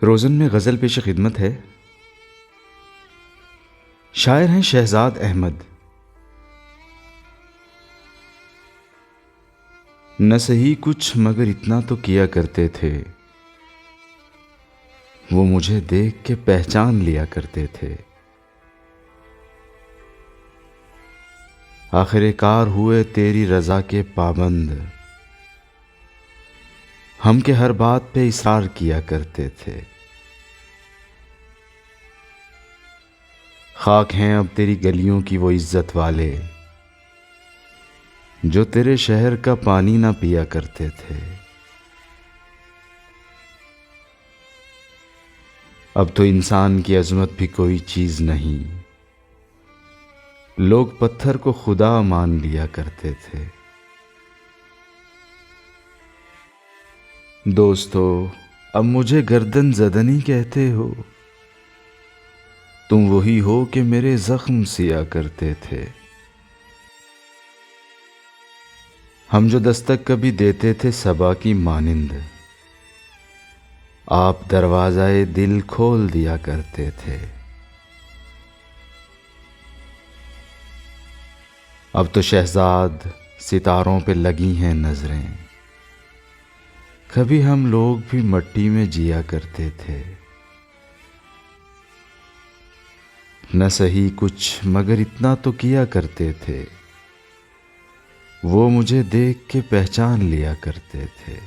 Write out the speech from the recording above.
روزن میں غزل پیش خدمت ہے۔ شاعر ہیں شہزاد احمد۔ نہ سہی کچھ مگر اتنا تو کیا کرتے تھے، وہ مجھے دیکھ کے پہچان لیا کرتے تھے۔ آخر کار ہوئے تیری رضا کے پابند، ہم کے ہر بات پہ اصرار کیا کرتے تھے۔ خاک ہیں اب تیری گلیوں کی وہ عزت والے، جو تیرے شہر کا پانی نہ پیا کرتے تھے۔ اب تو انسان کی عظمت بھی کوئی چیز نہیں، لوگ پتھر کو خدا مان لیا کرتے تھے۔ دوستو اب مجھے گردن زدنی کہتے ہو، تم وہی ہو کہ میرے زخم سیا کرتے تھے۔ ہم جو دستک کبھی دیتے تھے صبا کی مانند، آپ دروازہ دل کھول دیا کرتے تھے۔ اب تو شہزاد ستاروں پہ لگی ہیں نظریں، کبھی ہم لوگ بھی مٹی میں جیا کرتے تھے۔ نہ سہی کچھ مگر اتنا تو کیا کرتے تھے، وہ مجھے دیکھ کے پہچان لیا کرتے تھے۔